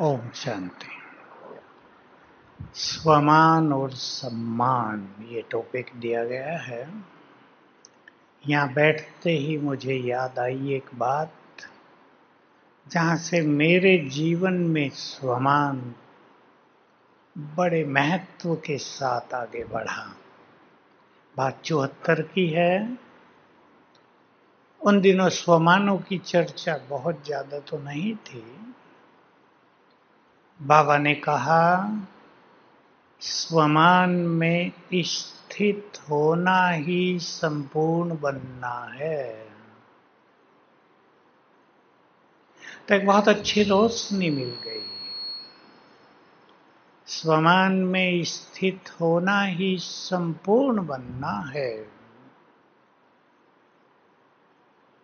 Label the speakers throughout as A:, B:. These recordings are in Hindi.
A: ओम शांति। स्वमान और सम्मान ये टॉपिक दिया गया है। यहाँ बैठते ही मुझे याद आई एक बात, जहाँ से मेरे जीवन में स्वमान बड़े महत्व के साथ आगे बढ़ा। बात 74 की है। उन दिनों स्वमानों की चर्चा बहुत ज्यादा तो नहीं थी। बाबा ने कहा, स्वमान में स्थित होना ही संपूर्ण बनना है। तो एक बहुत अच्छी रोशनी मिल गई। स्वमान में स्थित होना ही संपूर्ण बनना है।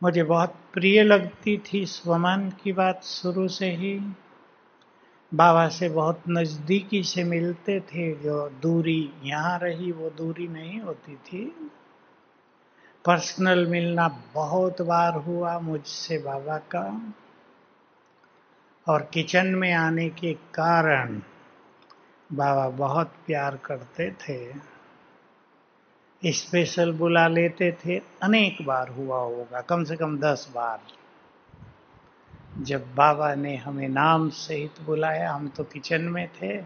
A: मुझे बहुत प्रिय लगती थी स्वमान की बात शुरू से ही। बाबा से बहुत नजदीकी से मिलते थे। जो दूरी यहाँ रही वो दूरी नहीं होती थी। पर्सनल मिलना बहुत बार हुआ मुझसे बाबा का। और किचन में आने के कारण बाबा बहुत प्यार करते थे। स्पेशल बुला लेते थे। अनेक बार हुआ होगा, कम से कम 10 बार। जब बाबा ने हमें नाम सहित बुलाया, हम तो किचन में थे।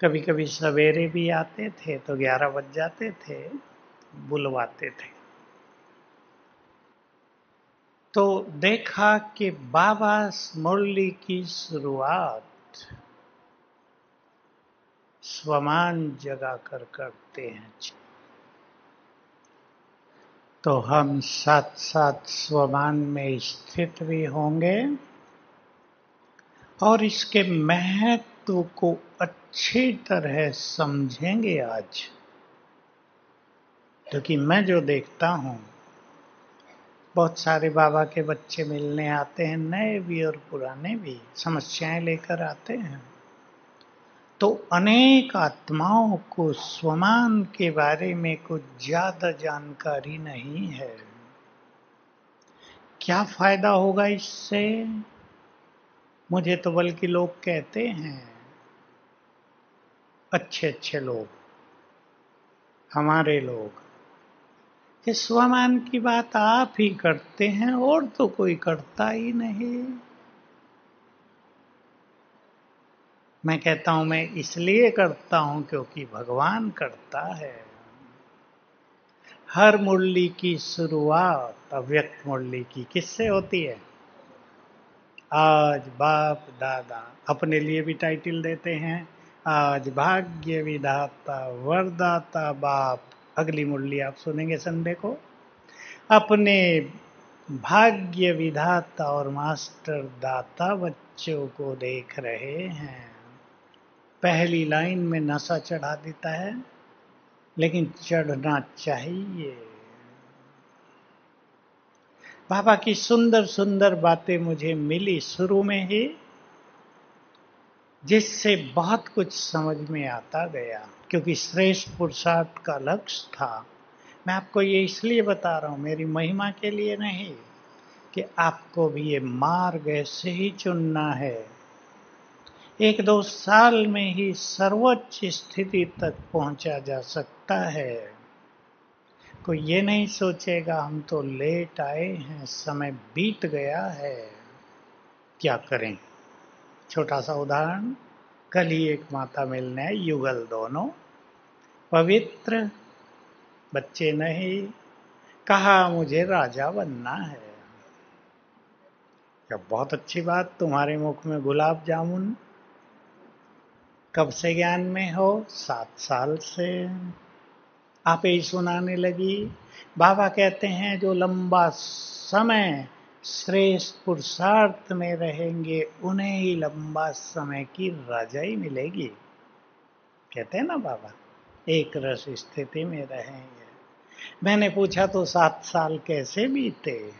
A: कभी कभी सवेरे भी आते थे तो 11 बज जाते थे, बुलवाते थे। तो देखा कि बाबा मुरली की शुरुआत स्वमान जगा कर करते हैं। तो हम साथ साथ स्वमान में स्थित भी होंगे और इसके महत्व को अच्छी तरह समझेंगे आज। क्योंकि मैं जो देखता हूँ, बहुत सारे बाबा के बच्चे मिलने आते हैं, नए भी और पुराने भी, समस्याएं लेकर आते हैं। तो अनेक आत्माओं को स्वमान के बारे में कुछ ज्यादा जानकारी नहीं है। क्या फायदा होगा इससे? मुझे तो बल्कि लोग कहते हैं, अच्छे अच्छे लोग, हमारे लोग, कि स्वमान की बात आप ही करते हैं और तो कोई करता ही नहीं। मैं कहता हूं, मैं इसलिए करता हूं क्योंकि भगवान करता है। हर मुरली की शुरुआत अव्यक्त मुरली की किससे होती है? आज बाप दादा, अपने लिए भी टाइटल देते हैं, आज भाग्य विधाता वरदाता बाप। अगली मुरली आप सुनेंगे संडे को। अपने भाग्य विधाता और मास्टर दाता बच्चों को देख रहे हैं। पहली लाइन में नशा चढ़ा देता है, लेकिन चढ़ना चाहिए। बाबा की सुंदर सुंदर बातें मुझे मिली शुरू में ही, जिससे बहुत कुछ समझ में आता गया। क्योंकि श्रेष्ठ पुरुषार्थ का लक्ष्य था। मैं आपको ये इसलिए बता रहा हूं, मेरी महिमा के लिए नहीं, कि आपको भी ये मार्ग ऐसे ही चुनना है। 1-2 साल में ही सर्वोच्च स्थिति तक पहुंचा जा सकता है। कोई ये नहीं सोचेगा हम तो लेट आए हैं, समय बीत गया है, क्या करें। छोटा सा उदाहरण, कल ही एक माता मिलने आई, युगल दोनों, पवित्र बच्चे नहीं, कहा मुझे राजा बनना है। क्या बहुत अच्छी बात, तुम्हारे मुख में गुलाब जामुन। कब से ज्ञान में हो? 7 साल से। आप ही सुनाने लगी। बाबा कहते हैं, जो लंबा समय श्रेष्ठ पुरुषार्थ में रहेंगे उन्हें ही लंबा समय की राजाई मिलेगी। कहते हैं ना बाबा, एक रस स्थिति में रहेंगे। मैंने पूछा तो 7 साल कैसे बीते?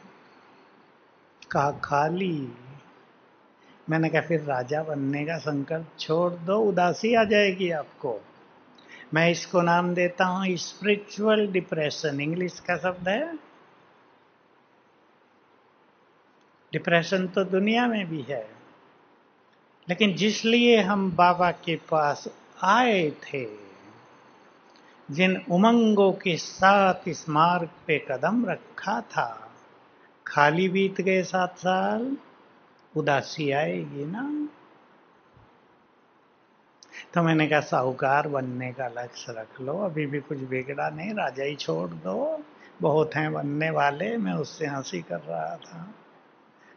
A: कहा खाली। मैंने कहा फिर राजा बनने का संकल्प छोड़ दो, उदासी आ जाएगी आपको। मैं इसको नाम देता हूं स्पिरिचुअल डिप्रेशन। इंग्लिश का शब्द है। डिप्रेशन तो दुनिया में भी है, लेकिन जिसलिए हम बाबा के पास आए थे, जिन उमंगों के साथ इस मार्ग पे कदम रखा था, खाली बीत गए 7 साल, उदासी आएगी ना। तो मैंने कहा साहूकार बनने का लक्ष्य रख लो, अभी भी कुछ बिगड़ा नहीं, राजा ही छोड़ दो, बहुत हैं बनने वाले। मैं उससे हंसी कर रहा था।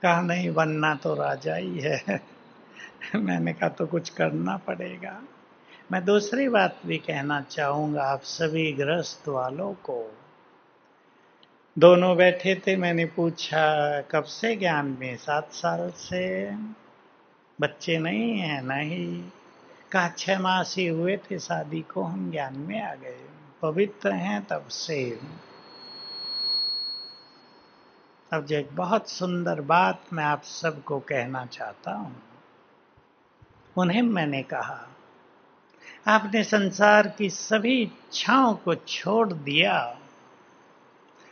A: कहा नहीं, बनना तो राजा ही है। मैंने कहा तो कुछ करना पड़ेगा। मैं दूसरी बात भी कहना चाहूंगा आप सभी गृहस्थ वालों को। दोनों बैठे थे, मैंने पूछा कब से ज्ञान में? 7 साल से। बच्चे नहीं हैं? नहीं। कहा 6 मास ही हुए थे शादी को, हम ज्ञान में आ गए, पवित्र हैं तब से। अब जो एक बहुत सुंदर बात मैं आप सबको कहना चाहता हूं, उन्हें मैंने कहा आपने संसार की सभी इच्छाओं को छोड़ दिया।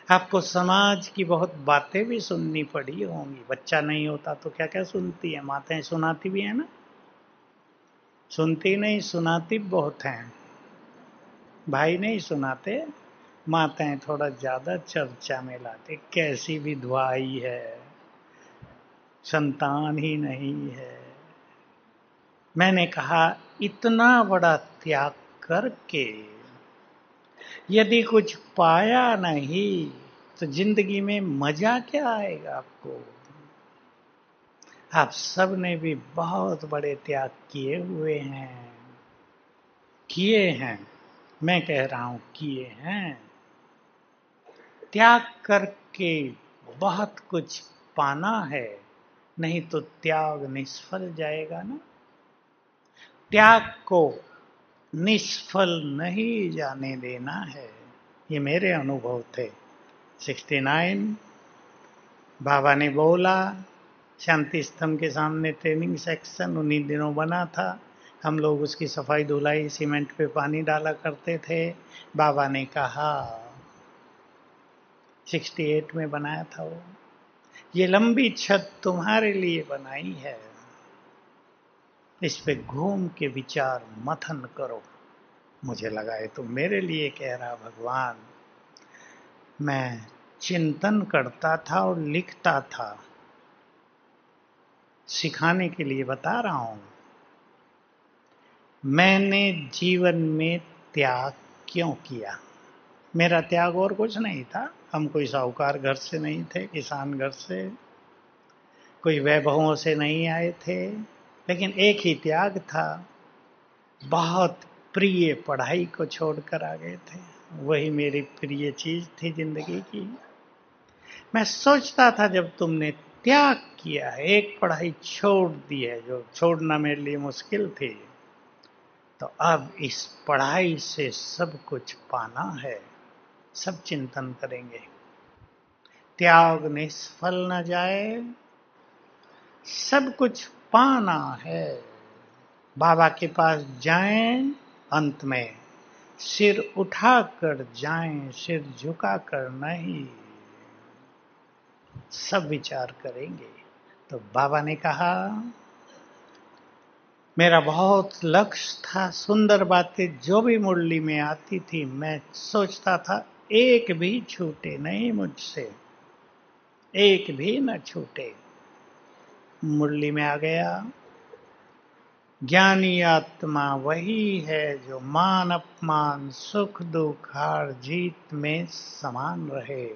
A: आपको समाज की बहुत बातें भी सुननी पड़ी होंगी। बच्चा नहीं होता तो क्या क्या सुनती है माताएं, सुनाती भी है ना? सुनती नहीं, सुनाती बहुत हैं। भाई नहीं सुनाते, माताएं थोड़ा ज्यादा चर्चा में लाते। कैसी विधवा आई है, संतान ही नहीं है। मैंने कहा इतना बड़ा त्याग करके यदि कुछ पाया नहीं तो जिंदगी में मजा क्या आएगा आपको? आप सब ने भी बहुत बड़े त्याग किए हुए हैं, किए हैं। मैं कह रहा हूं किए हैं। त्याग करके बहुत कुछ पाना है, नहीं तो त्याग निष्फल जाएगा ना। त्याग को निष्फल नहीं जाने देना है। ये मेरे अनुभव थे। 69 बाबा ने बोला, शांति स्तंभ के सामने ट्रेनिंग सेक्शन उन्हीं दिनों बना था। हम लोग उसकी सफाई धुलाई, सीमेंट पे पानी डाला करते थे। बाबा ने कहा 68 में बनाया था वो, ये लंबी छत तुम्हारे लिए बनाई है, इस पे घूम के विचार मथन करो। मुझे लगा ये तो मेरे लिए कह रहा भगवान। मैं चिंतन करता था और लिखता था, सिखाने के लिए बता रहा हूं। मैंने जीवन में त्याग क्यों किया? मेरा त्याग और कुछ नहीं था। हम कोई साहूकार घर से नहीं थे, किसान घर से, कोई वैभवों से नहीं आए थे। लेकिन एक ही त्याग था, बहुत प्रिय पढ़ाई को छोड़कर आ गए थे। वही मेरी प्रिय चीज थी जिंदगी की। मैं सोचता था जब तुमने त्याग किया है, एक पढ़ाई छोड़ दी है जो छोड़ना मेरे लिए मुश्किल थी, तो अब इस पढ़ाई से सब कुछ पाना है। सब चिंतन करेंगे, त्याग निष्फल न जाए, सब कुछ पाना है। बाबा के पास जाएं, अंत में सिर उठाकर जाएं, सिर झुकाकर नहीं। सब विचार करेंगे। तो बाबा ने कहा मेरा बहुत लक्ष्य था, सुंदर बातें जो भी मुरली में आती थी मैं सोचता था एक भी छूटे नहीं मुझसे, एक भी न छूटे। मुरली में आ गया, ज्ञानी आत्मा वही है जो मान अपमान सुख दुख हार जीत में समान रहे।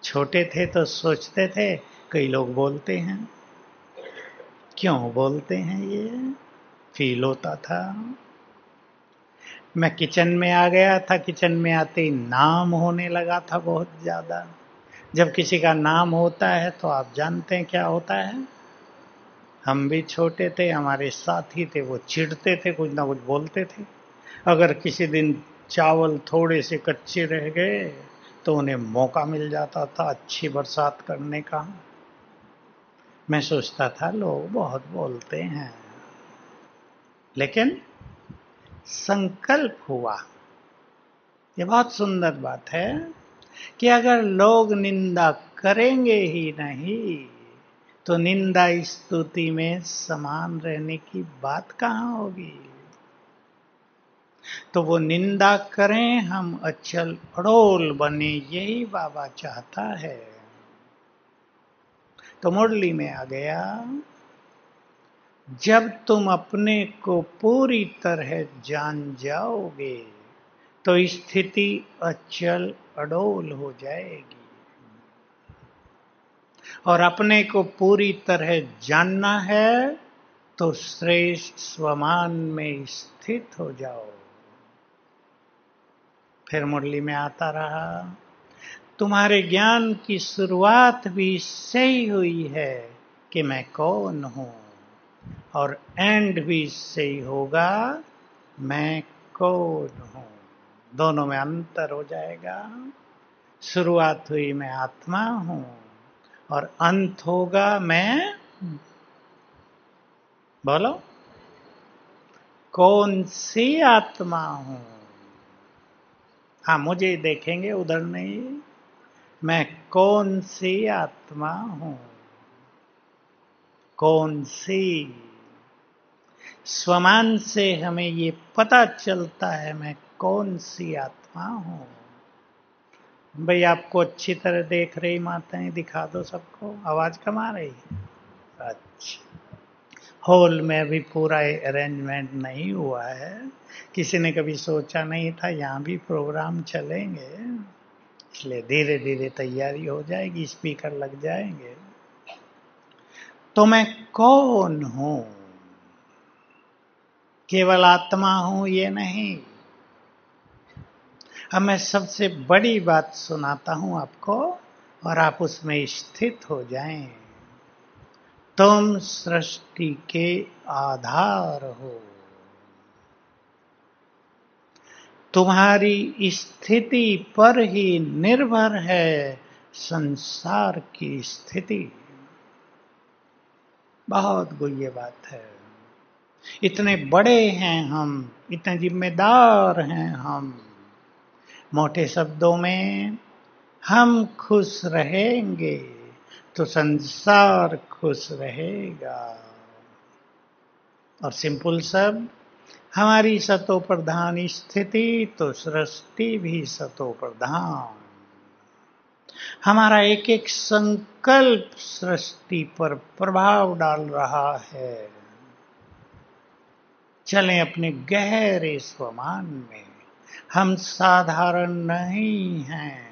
A: छोटे थे तो सोचते थे, कई लोग बोलते हैं, क्यों बोलते हैं ये फील होता था। मैं किचन में आ गया था, किचन में आते ही नाम होने लगा था बहुत ज्यादा। जब किसी का नाम होता है तो आप जानते हैं क्या होता है। हम भी छोटे थे, हमारे साथी थे, वो चिढ़ते थे, कुछ ना कुछ बोलते थे। अगर किसी दिन चावल थोड़े से कच्चे रह गए तो उन्हें मौका मिल जाता था अच्छी बरसात करने का। मैं सोचता था लोग बहुत बोलते हैं, लेकिन संकल्प हुआ। ये बहुत सुंदर बात है कि अगर लोग निंदा करेंगे ही नहीं तो निंदा स्तुति में समान रहने की बात कहाँ होगी। तो वो निंदा करें, हम अचल अड़ोल बने, यही बाबा चाहता है। तो मुरली में आ गया, जब तुम अपने को पूरी तरह जान जाओगे तो स्थिति अचल अडोल हो जाएगी। और अपने को पूरी तरह जानना है तो श्रेष्ठ स्वमान में स्थित हो जाओ। फिर मुरली में आता रहा, तुम्हारे ज्ञान की शुरुआत भी इससे ही हुई है कि मैं कौन हूं, और एंड भी इससे ही होगा, मैं कौन हूं। दोनों में अंतर हो जाएगा। शुरुआत हुई मैं आत्मा हूं, और अंत होगा मैं, बोलो, कौन सी आत्मा हूं। हाँ, मुझे देखेंगे, उधर नहीं। मैं कौन सी आत्मा हूं, कौन सी। स्वमान से हमें ये पता चलता है मैं कौन सी आत्मा हूं। भाई आपको अच्छी तरह देख रही माताएं, दिखा दो सबको। आवाज कम आ रही? अच्छा, हॉल में अभी पूरा अरेंजमेंट नहीं हुआ है। किसी ने कभी सोचा नहीं था यहाँ भी प्रोग्राम चलेंगे, इसलिए धीरे धीरे तैयारी हो जाएगी, स्पीकर लग जाएंगे। तो मैं कौन हूं, केवल आत्मा हूं ये नहीं। अब मैं सबसे बड़ी बात सुनाता हूं आपको, और आप उसमें स्थित हो जाएं। तुम सृष्टि के आधार हो। तुम्हारी स्थिति पर ही निर्भर है संसार की स्थिति। बहुत गुह्य बात है। इतने बड़े हैं हम, इतने जिम्मेदार हैं हम। मोटे शब्दों में, हम खुश रहेंगे तो संसार खुश रहेगा। और सिंपल शब्द, हमारी सतो प्रधान स्थिति तो सृष्टि भी सतो प्रधान। हमारा एक एक संकल्प सृष्टि पर प्रभाव डाल रहा है। चलें अपने गहरे स्वमान में। हम साधारण नहीं हैं।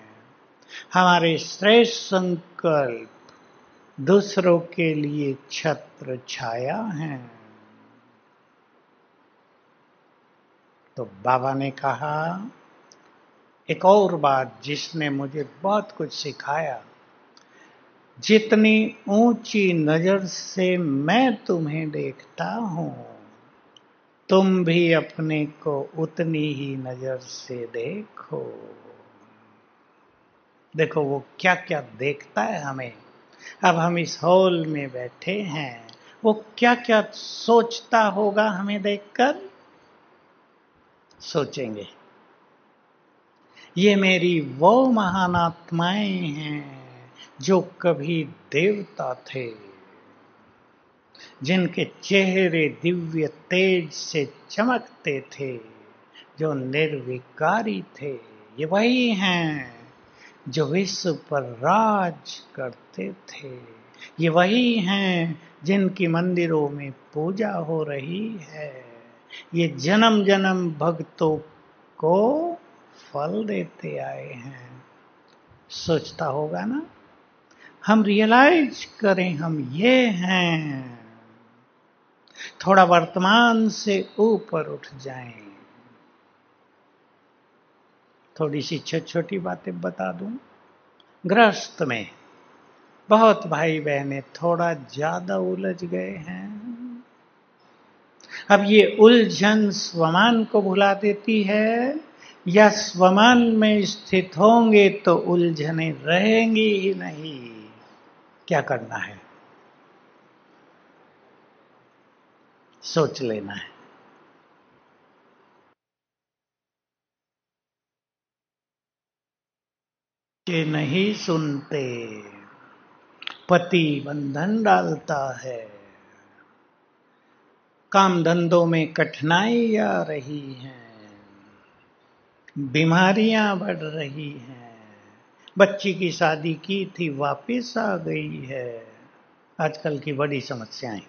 A: हमारे श्रेष्ठ संकल्प दूसरों के लिए छत्र छाया हैं। तो बाबा ने कहा एक और बात जिसने मुझे बहुत कुछ सिखाया, जितनी ऊंची नजर से मैं तुम्हें देखता हूं, तुम भी अपने को उतनी ही नजर से देखो। देखो वो क्या क्या देखता है हमें। अब हम इस हॉल में बैठे हैं, वो क्या क्या सोचता होगा हमें देखकर। सोचेंगे ये मेरी वो महान आत्माएं हैं जो कभी देवता थे, जिनके चेहरे दिव्य तेज से चमकते थे, जो निर्विकारी थे। ये वही हैं जो विश्व पर राज करते थे। ये वही हैं जिनकी मंदिरों में पूजा हो रही है। ये जन्म जन्म भक्तों को फल देते आए हैं। सोचता होगा ना, हम रियलाइज करें हम ये हैं। थोड़ा वर्तमान से ऊपर उठ जाएं। थोड़ी सी छोटी छोटी बातें बता दूं। गृहस्थ में बहुत भाई बहनें थोड़ा ज्यादा उलझ गए हैं। अब ये उलझन स्वमान को भुला देती है, या स्वमान में स्थित होंगे तो उलझने रहेंगी ही नहीं। क्या करना है, सोच लेना है। कि नहीं सुनते, पति बंधन डालता है, काम धंधों में कठिनाई आ रही है, बीमारियां बढ़ रही हैं, बच्ची की शादी की थी वापस आ गई है। आजकल की बड़ी समस्याएं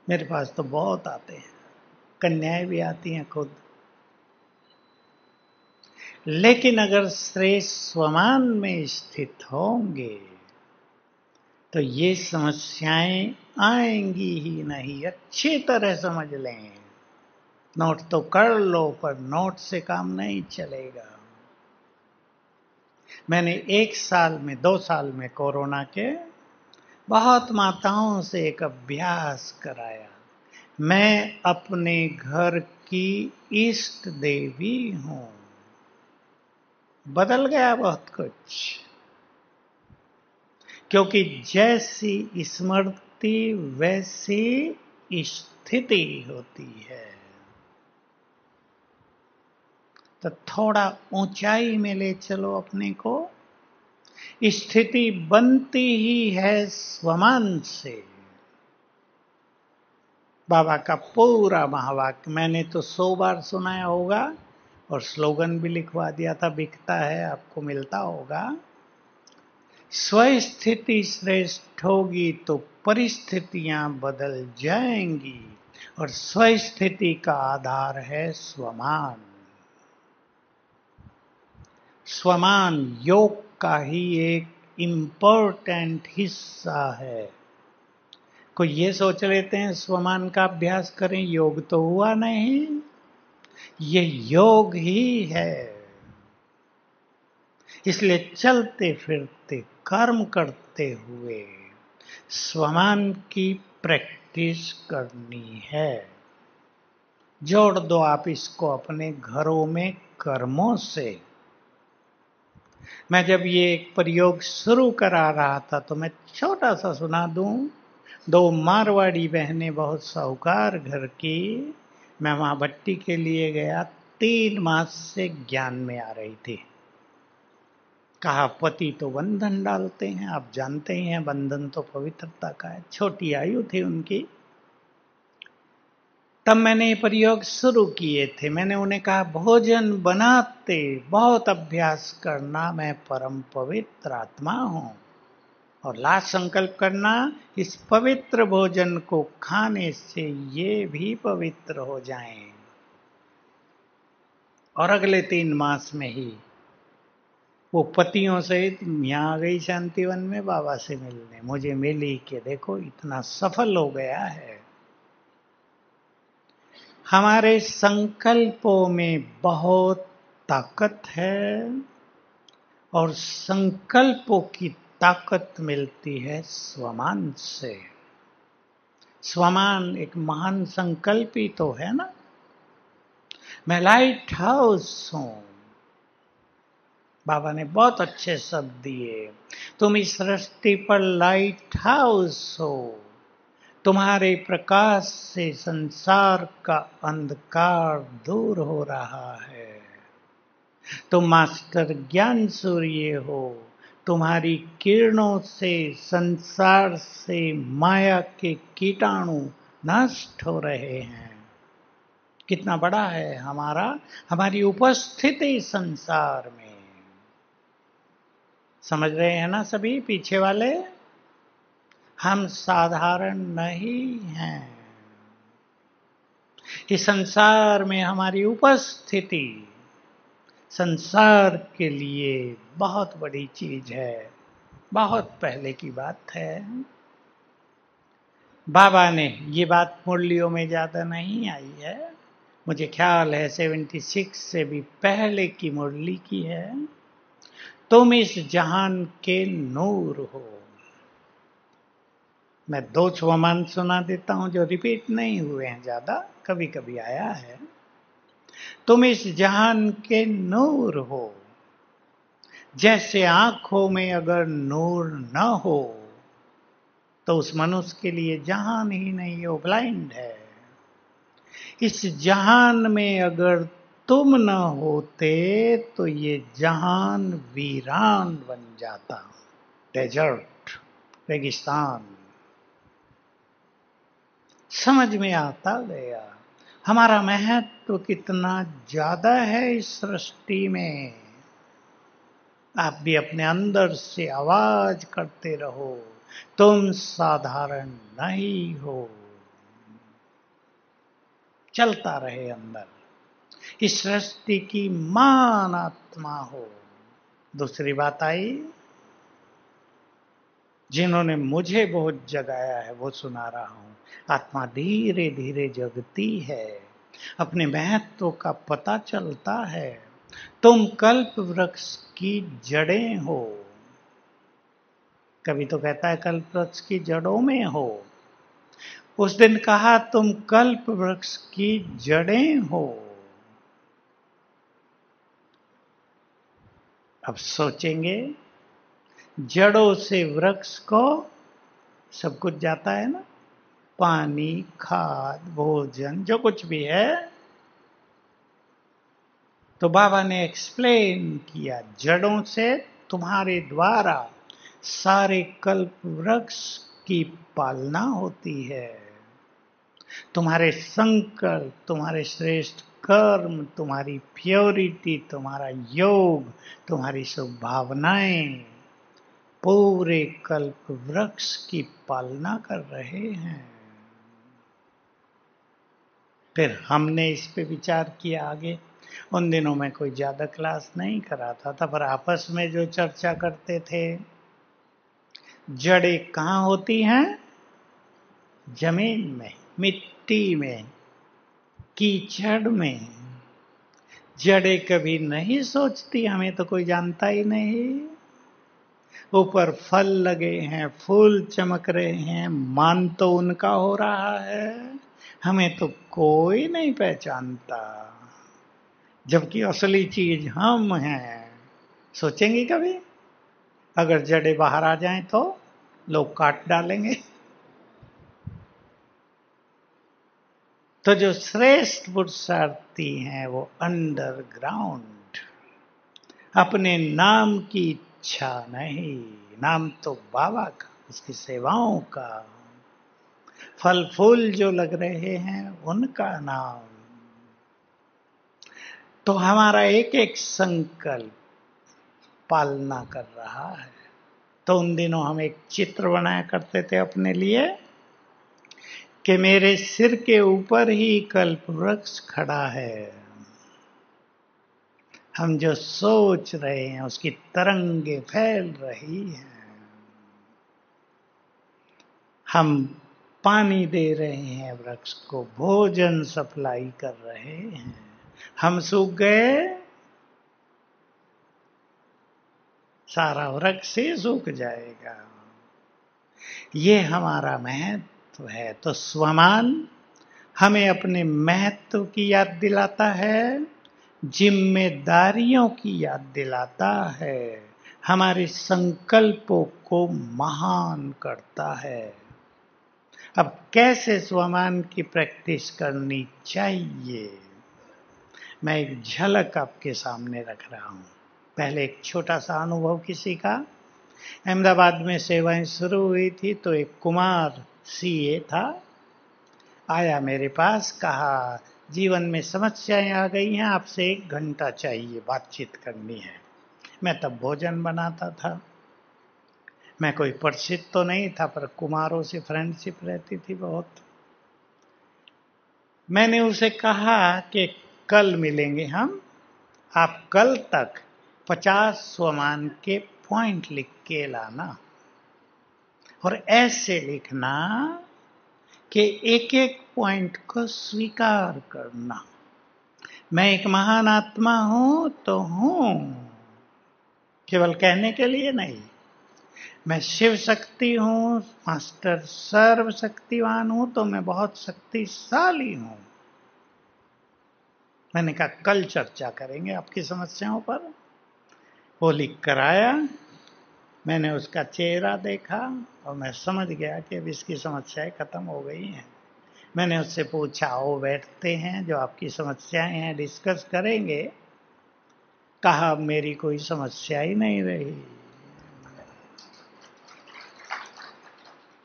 A: मेरे पास तो बहुत आते हैं, कन्याएं भी आती हैं खुद। लेकिन अगर श्रेष्ठ स्वमान में स्थित होंगे तो ये समस्याएं आएंगी ही नहीं। अच्छी तरह समझ लें, नोट तो कर लो पर नोट से काम नहीं चलेगा। मैंने 1 साल में 2 साल में कोरोना के बहुत माताओं से एक अभ्यास कराया। मैं अपने घर की इष्ट देवी हूं। बदल गया बहुत कुछ, क्योंकि जैसी स्मृति वैसी स्थिति होती है। तो थोड़ा ऊंचाई में ले चलो अपने को। स्थिति बनती ही है स्वमान से। बाबा का पूरा महावाक्य मैंने तो 100 बार सुनाया होगा और स्लोगन भी लिखवा दिया था, बिकता है, आपको मिलता होगा। स्वस्थिति श्रेष्ठ होगी तो परिस्थितियां बदल जाएंगी, और स्वस्थिति का आधार है स्वमान। स्वमान योग का ही एक इम्पोर्टेंट हिस्सा है। कोई ये सोच लेते हैं स्वमान का अभ्यास करें, योग तो हुआ नहीं। ये योग ही है। इसलिए चलते फिरते कर्म करते हुए स्वमान की प्रैक्टिस करनी है। जोड़ दो आप इसको अपने घरों में कर्मों से। मैं जब ये एक प्रयोग शुरू करा रहा था तो मैं छोटा सा सुना दूं। 2 मारवाड़ी बहनें बहुत साहूकार घर की, मैं वहां भट्टी के लिए गया। 3 मास से ज्ञान में आ रही थी। कहा पति तो बंधन डालते हैं, आप जानते ही हैं बंधन तो पवित्रता का है। छोटी आयु थी उनकी। तब मैंने ये प्रयोग शुरू किए थे। मैंने उन्हें कहा भोजन बनाते बहुत अभ्यास करना, मैं परम पवित्र आत्मा हूं, और लास्ट संकल्प करना इस पवित्र भोजन को खाने से ये भी पवित्र हो जाएं। और अगले 3 मास में ही वो पतियों सहित यहाँ आ गई शांतिवन में बाबा से मिलने। मुझे मिली कि देखो इतना सफल हो गया है। हमारे संकल्पों में बहुत ताकत है, और संकल्पों की ताकत मिलती है स्वमान से। स्वमान एक महान संकल्प ही तो है ना। मैं लाइट हाउस हूं। बाबा ने बहुत अच्छे शब्द दिए। तुम इस सृष्टि पर लाइट हाउस हो। तुम्हारे प्रकाश से संसार का अंधकार दूर हो रहा है। तुम मास्टर ज्ञान सूर्य हो। तुम्हारी किरणों से संसार से माया के कीटाणु नष्ट हो रहे हैं। कितना बड़ा है हमारी उपस्थिति संसार में। समझ रहे हैं ना सभी पीछे वाले? हम साधारण नहीं हैं। इस संसार में हमारी उपस्थिति संसार के लिए बहुत बड़ी चीज है। बहुत पहले की बात है। बाबा ने ये बात मुरलियों में ज्यादा नहीं आई है, मुझे ख्याल है 76 से भी पहले की मुरली की है। तुम इस जहान के नूर हो। मैं 2 स्वमान सुना देता हूं जो रिपीट नहीं हुए हैं ज्यादा, कभी कभी आया है। तुम इस जहान के नूर हो। जैसे आंखों में अगर नूर न हो तो उस मनुष्य के लिए जहान ही नहीं है, वो ब्लाइंड है। इस जहान में अगर तुम न होते तो ये जहान वीरान बन जाता, डेजर्ट। रेगिस्तान। समझ में आता गया हमारा महत्व कितना ज्यादा है इस सृष्टि में। आप भी अपने अंदर से आवाज करते रहो, तुम साधारण नहीं हो। चलता रहे अंदर, इस सृष्टि की मान आत्मा हो। दूसरी बात आई, जिन्होंने मुझे बहुत जगाया है वो सुना रहा हूं। आत्मा धीरे धीरे जगती है, अपने महत्व का पता चलता है। तुम कल्प वृक्ष की जड़ें हो। कभी तो कहता है कल्प वृक्ष की जड़ों में हो, उस दिन कहा तुम कल्प वृक्ष की जड़ें हो। अब सोचेंगे, जड़ों से वृक्ष को सब कुछ जाता है ना, पानी, खाद, भोजन, जो कुछ भी है। तो बाबा ने एक्सप्लेन किया, जड़ों से तुम्हारे द्वारा सारे कल्प वृक्ष की पालना होती है। तुम्हारे संकल्प, तुम्हारे श्रेष्ठ कर्म, तुम्हारी प्योरिटी, तुम्हारा योग, तुम्हारी सब भावनाएं पूरे कल्प वृक्ष की पालना कर रहे हैं। फिर हमने इस पे विचार किया आगे। उन दिनों में कोई ज्यादा क्लास नहीं कराता था, पर आपस में जो चर्चा करते थे, जड़ें कहाँ होती हैं? जमीन में, मिट्टी में, कीचड़ में। जड़ें कभी नहीं सोचती हमें तो कोई जानता ही नहीं। ऊपर फल लगे हैं, फूल चमक रहे हैं, मान तो उनका हो रहा है, हमें तो कोई नहीं पहचानता, जबकि असली चीज हम हैं। सोचेंगे कभी? अगर जड़ें बाहर आ जाएं तो लोग काट डालेंगे। तो जो श्रेष्ठ पुरुषार्थी हैं वो अंडरग्राउंड, अपने नाम की इच्छा नहीं, नाम तो बाबा का, उसकी सेवाओं का, फल फूल जो लग रहे हैं उनका नाम। तो हमारा एक एक संकल्प पालना कर रहा है। तो उन दिनों हम एक चित्र बनाया करते थे अपने लिए कि मेरे सिर के ऊपर ही कल्प वृक्ष खड़ा है। हम जो सोच रहे हैं उसकी तरंगे फैल रही हैं। हम पानी दे रहे हैं वृक्ष को, भोजन सप्लाई कर रहे हैं। हम सूख गए, सारा वृक्ष ही सूख जाएगा। ये हमारा महत्व है। तो स्वमान हमें अपने महत्व की याद दिलाता है, जिम्मेदारियों की याद दिलाता है, हमारे संकल्पों को महान करता है। अब कैसे स्वमान की प्रैक्टिस करनी चाहिए, मैं एक झलक आपके सामने रख रहा हूं। पहले एक छोटा सा अनुभव किसी का। अहमदाबाद में सेवाएं शुरू हुई थी तो एक कुमार सीए था, आया मेरे पास, कहा जीवन में समस्याएं आ गई हैं, आपसे 1 घंटा चाहिए, बातचीत करनी है। मैं तब भोजन बनाता था। मैं कोई परिचित तो नहीं था, पर कुमारों से फ्रेंडशिप रहती थी बहुत। मैंने उसे कहा कि कल मिलेंगे हम, आप कल तक 50 स्वमान के पॉइंट लिख के लाना, और ऐसे लिखना कि एक एक पॉइंट को स्वीकार करना। मैं एक महान आत्मा हूं तो हूं, केवल कहने के लिए नहीं। मैं शिव शक्ति हूं, मास्टर सर्व शक्तिवान हूं, तो मैं बहुत शक्तिशाली हूं। मैंने कहा कल चर्चा करेंगे आपकी समस्याओं पर। वो लिख कर आया, मैंने उसका चेहरा देखा और मैं समझ गया कि अब इसकी समस्याएं खत्म हो गई हैं। मैंने उससे पूछा, आओ बैठते हैं, जो आपकी समस्याएं हैं डिस्कस करेंगे। कहा अब मेरी कोई समस्या ही नहीं रही।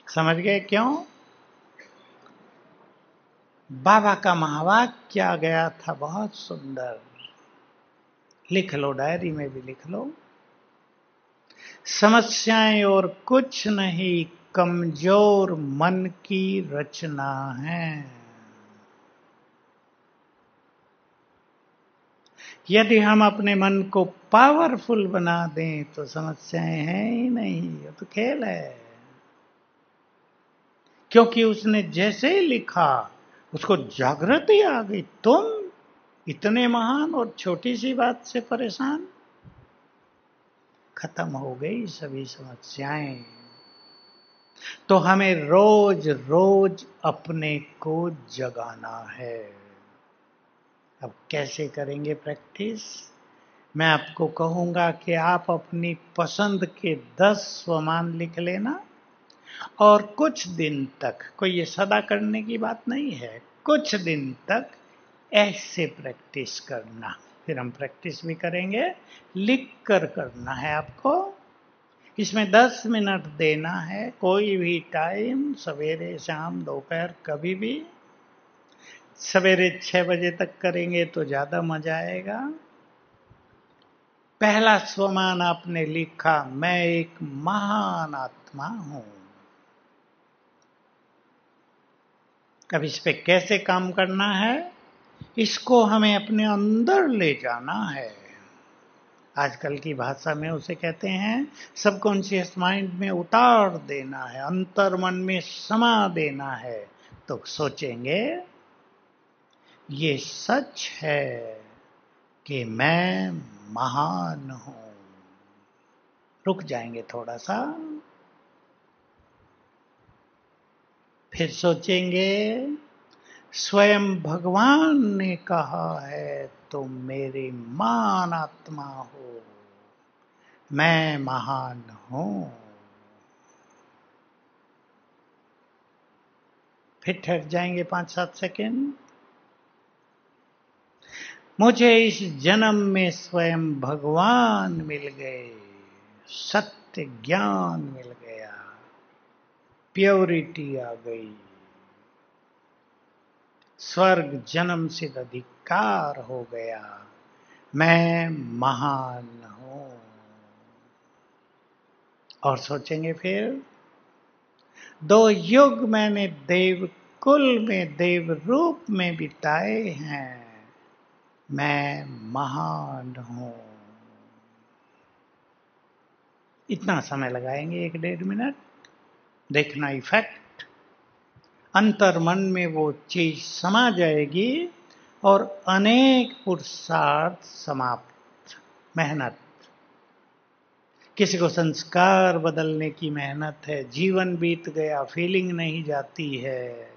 A: समझ गए क्यों? बाबा का महावाक्य आ गया था, बहुत सुंदर। लिख लो, डायरी में भी लिख लो। समस्याएं और कुछ नहीं, कमजोर मन की रचना है। यदि हम अपने मन को पावरफुल बना दें तो समस्याएं हैं ही नहीं, ये तो खेल है। क्योंकि उसने जैसे ही लिखा उसको जागृति आ गई, तुम इतने महान और छोटी सी बात से परेशान। खत्म हो गई सभी समस्याएं। तो हमें रोज रोज अपने को जगाना है। अब कैसे करेंगे प्रैक्टिस? मैं आपको कहूंगा कि आप अपनी पसंद के 10 स्वमान लिख लेना और कुछ दिन तक, कोई ये सदा करने की बात नहीं है, कुछ दिन तक ऐसे प्रैक्टिस करना। फिर हम प्रैक्टिस भी करेंगे, लिख कर करना है आपको। इसमें 10 मिनट देना है, कोई भी टाइम, सवेरे शाम दोपहर कभी भी। सवेरे 6 बजे तक करेंगे तो ज्यादा मजा आएगा। पहला स्वमान आपने लिखा, मैं एक महान आत्मा हूं। अब इस पे कैसे काम करना है? इसको हमें अपने अंदर ले जाना है। आजकल की भाषा में उसे कहते हैं सबकॉन्शियस माइंड में उतार देना है, अंतर मन में समा देना है। तो सोचेंगे ये सच है कि मैं महान हूं। रुक जाएंगे थोड़ा सा, फिर सोचेंगे स्वयं भगवान ने कहा है तुम मेरी महान आत्मा हो, मैं महान हूं। फिर ठहर जाएंगे 5-7 सेकेंड। मुझे इस जन्म में स्वयं भगवान मिल गए, सत्य ज्ञान मिल गया, प्योरिटी आ गई, स्वर्ग जन्म सिद्ध अधिकार हो गया, मैं महान हूं। और सोचेंगे फिर 2 युग मैंने देव कुल में देव रूप में बिताए हैं, मैं महान हूं। इतना समय लगाएंगे, 1-1.5 मिनट। देखना इफेक्ट, अंतर मन में वो चीज समा जाएगी और अनेक पुरुषार्थ समाप्त। मेहनत, किसी को संस्कार बदलने की मेहनत है, जीवन बीत गया, फीलिंग नहीं जाती है,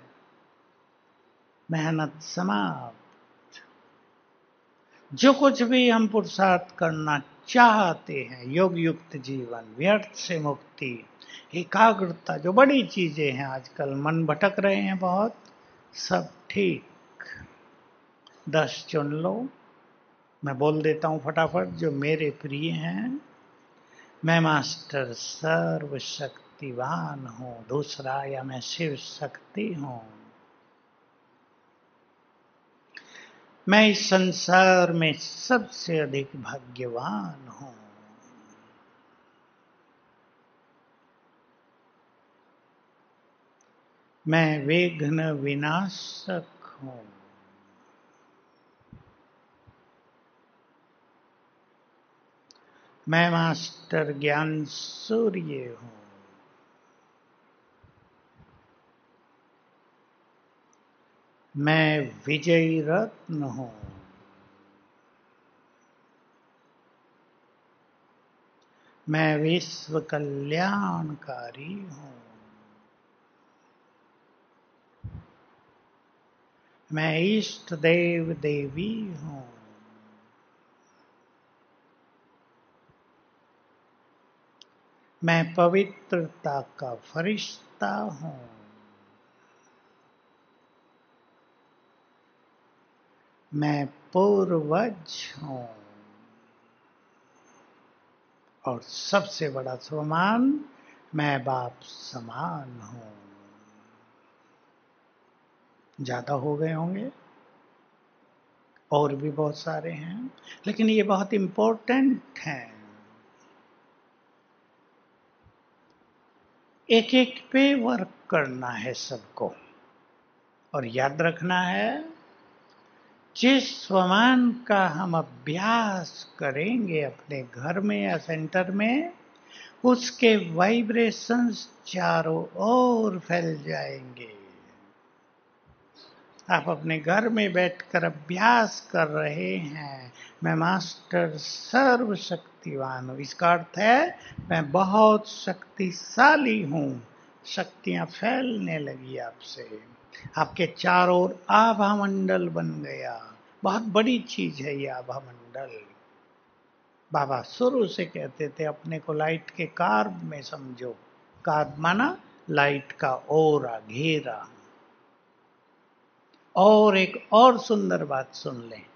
A: मेहनत समाप्त। जो कुछ भी हम पुरुषार्थ करना चाहते हैं, योग युक्त जीवन, व्यर्थ से मुक्ति, एकाग्रता, जो बड़ी चीजें हैं, आजकल मन भटक रहे हैं बहुत, सब ठीक। 10 चुन लो। मैं बोल देता हूं फटाफट जो मेरे प्रिय हैं। मैं मास्टर सर्वशक्तिवान हूं। दूसरा, या मैं शिव शक्ति हूं। मैं इस संसार में सबसे अधिक भाग्यवान हूं। मैं विघ्न विनाशक हूं। मैं मास्टर ज्ञान सूर्य हूं। मैं विजयी रत्न हूं। मैं विश्व कल्याणकारी हूं। मैं इष्ट देव देवी हूं। मैं पवित्रता का फरिश्ता हूं। मैं पूर्वज हूं। और सबसे बड़ा सम्मान, मैं बाप समान हूं। ज्यादा हो गए होंगे, और भी बहुत सारे हैं, लेकिन ये बहुत इंपॉर्टेंट हैं। एक एक पे वर्क करना है सबको, और याद रखना है जिस स्वमान का हम अभ्यास करेंगे अपने घर में या सेंटर में, उसके वाइब्रेशंस चारों ओर फैल जाएंगे। आप अपने घर में बैठकर अभ्यास कर रहे हैं, मैं मास्टर सर्वशक्तिवान हूं, इसका अर्थ है मैं बहुत शक्तिशाली हूं। शक्तियां फैलने लगी आपसे, आपके चारों ओर आभा मंडल बन गया। बहुत बड़ी चीज है ये आभा मंडल। बाबा शुरू से कहते थे अपने को लाइट के कार्ब में समझो। कार्ब माना लाइट का ओरा, घेरा। और एक और सुंदर बात सुन लें,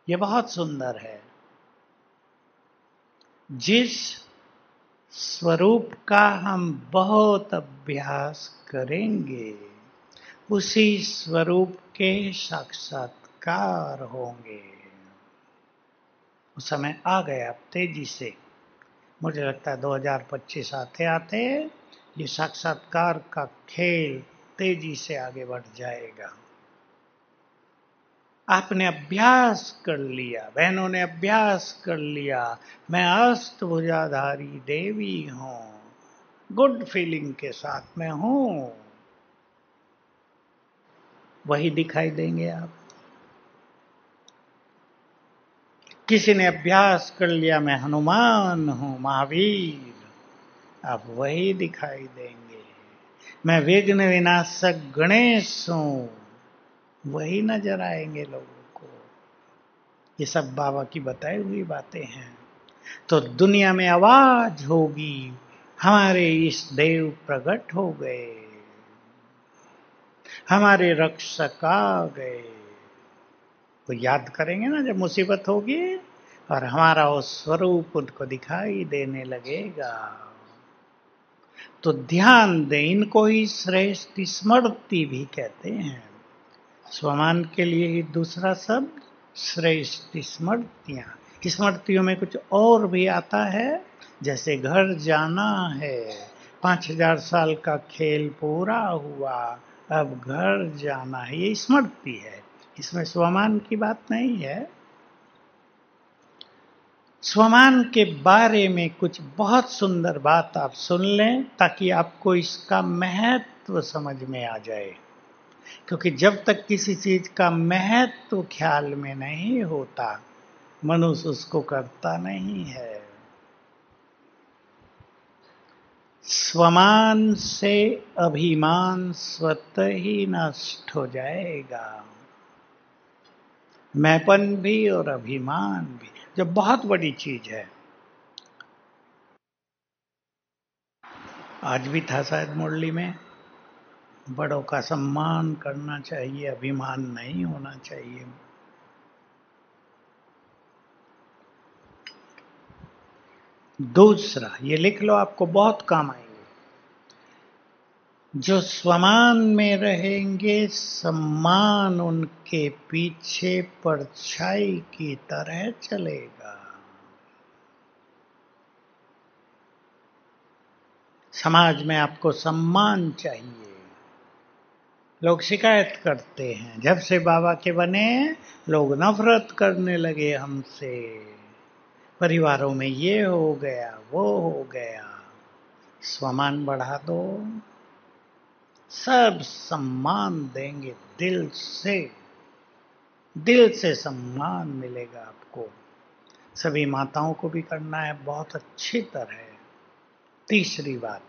A: ये बहुत सुंदर है। जिस स्वरूप का हम बहुत अभ्यास करेंगे, उसी स्वरूप के साक्षात्कार होंगे। उस समय आ गए आप तेजी से। मुझे लगता है 2025 आते आते ये साक्षात्कार का खेल तेजी से आगे बढ़ जाएगा। आपने अभ्यास कर लिया, बहनों ने अभ्यास कर लिया, मैं अष्टभुजाधारी देवी हूं, गुड फीलिंग के साथ में हूं, वही दिखाई देंगे आप। किसी ने अभ्यास कर लिया मैं हनुमान हूं, महावीर, आप वही दिखाई देंगे। मैं विघ्न विनाशक गणेश हूं, वही नजर आएंगे लोगों को। ये सब बाबा की बताई हुई बातें हैं। तो दुनिया में आवाज होगी, हमारे इस देव प्रकट हो गए, हमारे रक्षक आ गए। तो याद करेंगे ना जब मुसीबत होगी, और हमारा वो स्वरूप उनको दिखाई देने लगेगा। तो ध्यान दें, इनको ही श्रेष्ठ स्मृति भी कहते हैं। स्वमान के लिए ही दूसरा शब्द श्रेष्ठ स्मृतियां। स्मृतियों में कुछ और भी आता है, जैसे घर जाना है, 5000 साल का खेल पूरा हुआ, अब घर जाना है, ये स्मृति है। इसमें स्वमान की बात नहीं है। स्वमान के बारे में कुछ बहुत सुंदर बात आप सुन लें, ताकि आपको इसका महत्व समझ में आ जाए। क्योंकि जब तक किसी चीज का महत्व ख्याल में नहीं होता, मनुष्य उसको करता नहीं है। स्वमान से अभिमान स्वतः ही नष्ट हो जाएगा। मैंपन भी और अभिमान भी, जो बहुत बड़ी चीज है। आज भी था शायद मुरली में, बड़ों का सम्मान करना चाहिए, अभिमान नहीं होना चाहिए। दूसरा, ये लिख लो, आपको बहुत काम आएंगे। जो स्वमान में रहेंगे, सम्मान उनके पीछे परछाई की तरह चलेगा। समाज में आपको सम्मान चाहिए। लोग शिकायत करते हैं, जब से बाबा के बने लोग नफरत करने लगे हमसे, परिवारों में ये हो गया वो हो गया। स्वमान बढ़ा दो, सब सम्मान देंगे, दिल से सम्मान मिलेगा आपको। सभी माताओं को भी करना है बहुत अच्छी तरह। तीसरी बात,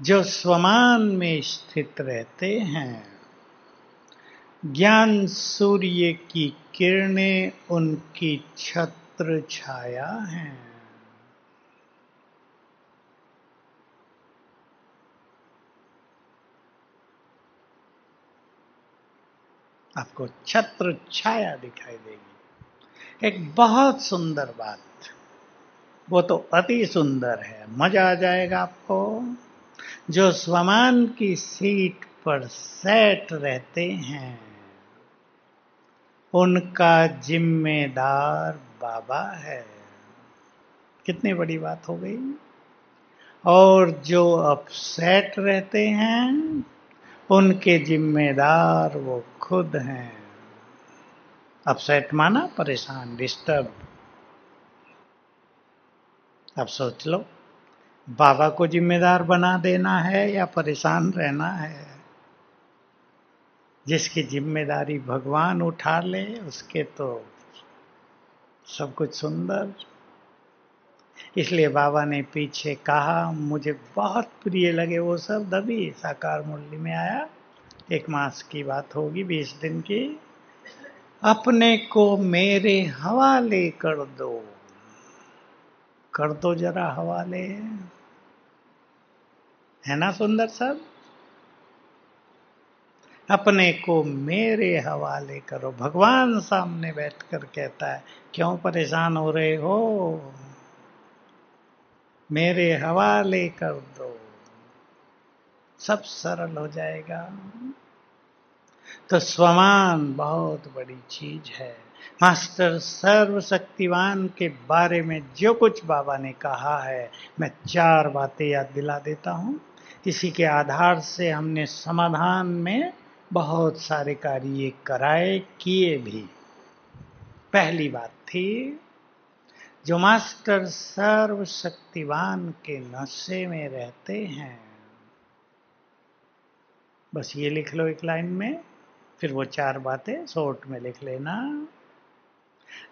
A: जो स्वमान में स्थित रहते हैं, ज्ञान सूर्य की किरणें उनकी छत्र छाया हैं। आपको छत्र छाया दिखाई देगी। एक बहुत सुंदर बात, वो तो अति सुंदर है, मजा आ जाएगा आपको। जो स्वमान की सीट पर सेट रहते हैं, उनका जिम्मेदार बाबा है। कितनी बड़ी बात हो गई। और जो अपसेट रहते हैं, उनके जिम्मेदार वो खुद हैं। अपसेट माना परेशान, डिस्टर्ब। अब सोच लो, बाबा को जिम्मेदार बना देना है या परेशान रहना है। जिसकी जिम्मेदारी भगवान उठा ले, उसके तो सब कुछ सुंदर। इसलिए बाबा ने पीछे कहा, मुझे बहुत प्रिय लगे वो शब्द। अभी साकार मुरली में आया, 1 मास की बात होगी, 20 दिन की। अपने को मेरे हवाले कर दो जरा हवाले। है ना सुंदर सब। अपने को मेरे हवाले करो। भगवान सामने बैठकर कहता है, क्यों परेशान हो रहे हो, मेरे हवाले कर दो, सब सरल हो जाएगा। तो स्वमान बहुत बड़ी चीज है। मास्टर सर्वशक्तिवान के बारे में जो कुछ बाबा ने कहा है, मैं 4 बातें याद दिला देता हूं। इसी के आधार से हमने समाधान में बहुत सारे कार्य कराए, किए भी। पहली बात थी, जो मास्टर सर्वशक्तिवान के नशे में रहते हैं, बस ये लिख लो 1 लाइन में, फिर वो 4 बातें शॉर्ट में लिख लेना।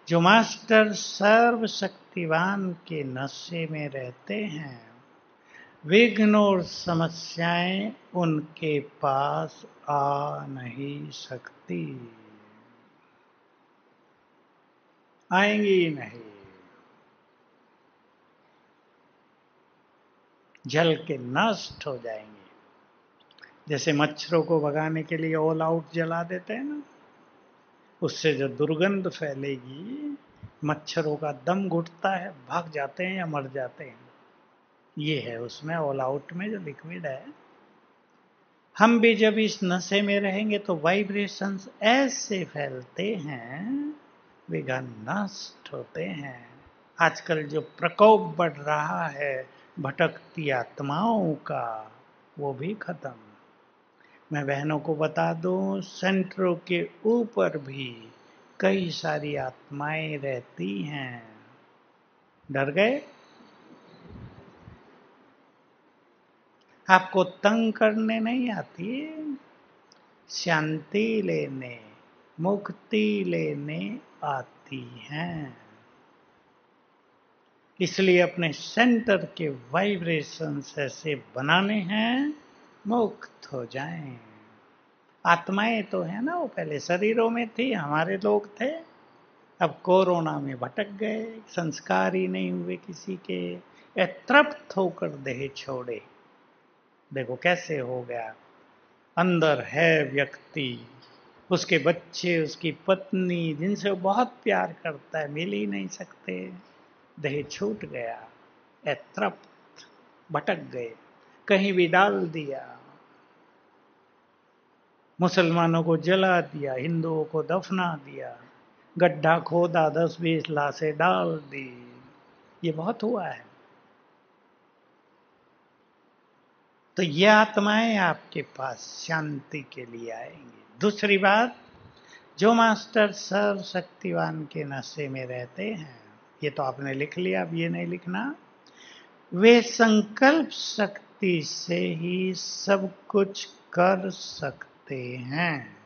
A: जो मास्टर सर्वशक्तिवान के नशे में रहते हैं, विघ्न और समस्याएं उनके पास आ नहीं सकती, आएंगी नहीं। जल के नष्ट हो जाएंगे। जैसे मच्छरों को भगाने के लिए ऑल आउट जला देते हैं ना, उससे जो दुर्गंध फैलेगी, मच्छरों का दम घुटता है, भाग जाते हैं या मर जाते हैं। ये है उसमें ऑल आउट में जो लिक्विड है। हम भी जब इस नशे में रहेंगे तो वाइब्रेशंस ऐसे फैलते हैं, विघ्न नष्ट होते हैं। आजकल जो प्रकोप बढ़ रहा है भटकती आत्माओं का, वो भी खत्म। मैं बहनों को बता दूं, सेंटरों के ऊपर भी कई सारी आत्माएं रहती हैं। डर गए? आपको तंग करने नहीं आती, शांति लेने, मुक्ति लेने आती हैं। इसलिए अपने सेंटर के वाइब्रेशंस ऐसे बनाने हैं, मुक्त हो जाएं। आत्माएं तो है ना, वो पहले शरीरों में थी, हमारे लोग थे, अब कोरोना में भटक गए, संस्कार ही नहीं हुए किसी के, तृप्त होकर देह छोड़े। देखो कैसे हो गया। अंदर है व्यक्ति, उसके बच्चे, उसकी पत्नी, जिनसे वो बहुत प्यार करता है, मिल ही नहीं सकते, देह छूट गया, तृप्त, भटक गए, कहीं भी डाल दिया। मुसलमानों को जला दिया, हिंदुओं को दफना दिया, गड्ढा खोदा, 10-20 लाशें डाल दी। ये बहुत हुआ है। तो ये आत्माएं आपके पास शांति के लिए आएंगी। दूसरी बात, जो मास्टर सर्वशक्तिवान के नशे में रहते हैं, ये तो आपने लिख लिया, अब ये नहीं लिखना। वे संकल्प शक्ति से ही सब कुछ कर सकते हैं।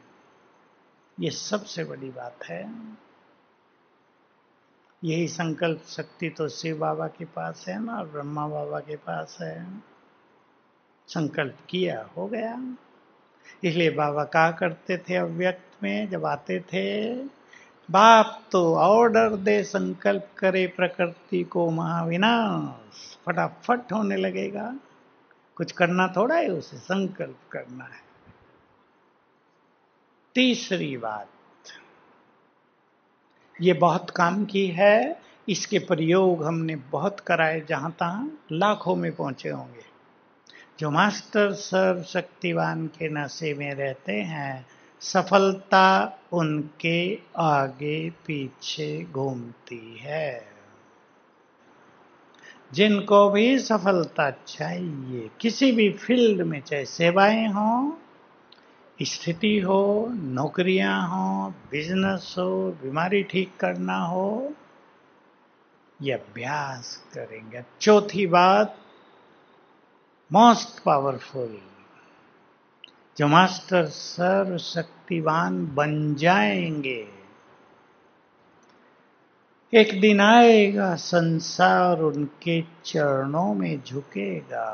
A: ये सबसे बड़ी बात है। यही संकल्प शक्ति तो शिव बाबा के पास है ना, और ब्रह्मा बाबा के पास है। संकल्प किया, हो गया। इसलिए बाबा कहा करते थे अव्यक्त में जब आते थे, बाप तो ऑर्डर दे, संकल्प करे प्रकृति को महाविनाश, फटाफट होने लगेगा। कुछ करना थोड़ा है उसे, संकल्प करना है। तीसरी बात, ये बहुत काम की है, इसके प्रयोग हमने बहुत कराए, जहां तहां लाखों में पहुंचे होंगे। जो मास्टर सर्वशक्तिवान के नशे में रहते हैं, सफलता उनके आगे पीछे घूमती है। जिनको भी सफलता चाहिए किसी भी फील्ड में, चाहे सेवाएं हो, स्थिति हो, नौकरियां हो, बिजनेस हो, बीमारी ठीक करना हो, ये अभ्यास करेंगे। चौथी बात, मोस्ट पावरफुल, जो मास्टर सर्वशक्तिवान बन जाएंगे, एक दिन आएगा संसार उनके चरणों में झुकेगा।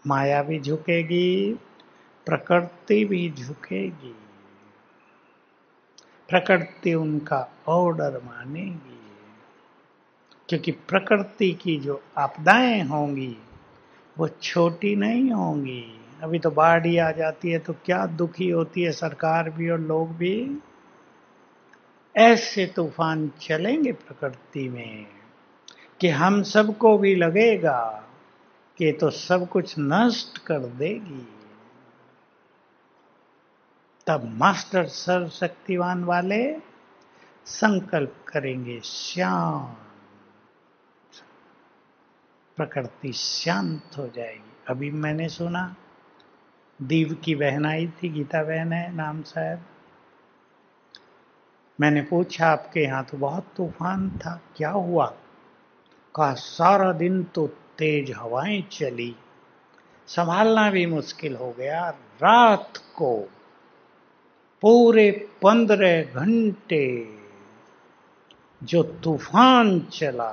A: माया भी झुकेगी, प्रकृति भी झुकेगी। प्रकृति उनका ऑर्डर मानेगी, क्योंकि प्रकृति की जो आपदाएं होंगी वो छोटी नहीं होंगी। अभी तो बाढ़ ही आ जाती है तो क्या दुखी होती है सरकार भी और लोग भी। ऐसे तूफान चलेंगे प्रकृति में कि हम सबको भी लगेगा कि तो सब कुछ नष्ट कर देगी। तब मास्टर सर्वशक्तिवान वाले संकल्प करेंगे, शांत, प्रकृति शांत हो जाएगी। अभी मैंने सुना, दीव की बहन आई थी, गीता बहन है नाम शायद। मैंने पूछा आपके यहाँ तो बहुत तूफान था, क्या हुआ? कहा सारा दिन तो तेज हवाएं चली, संभालना भी मुश्किल हो गया। रात को पूरे 15 घंटे जो तूफान चला,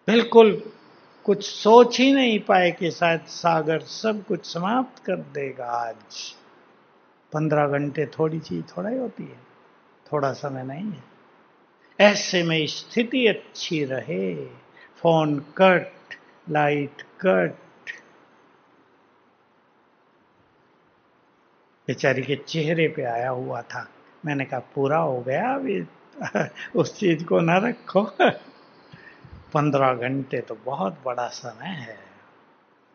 A: बिल्कुल कुछ सोच ही नहीं पाए कि शायद सागर सब कुछ समाप्त कर देगा आज। 15 घंटे थोड़ी चीज थोड़ा ही होती है, थोड़ा समय नहीं है। ऐसे में स्थिति अच्छी रहे, फोन कट, लाइट कट, बेचारी के चेहरे पे आया हुआ था। मैंने कहा पूरा हो गया अभी उस चीज को न रखो 15 घंटे तो बहुत बड़ा समय है।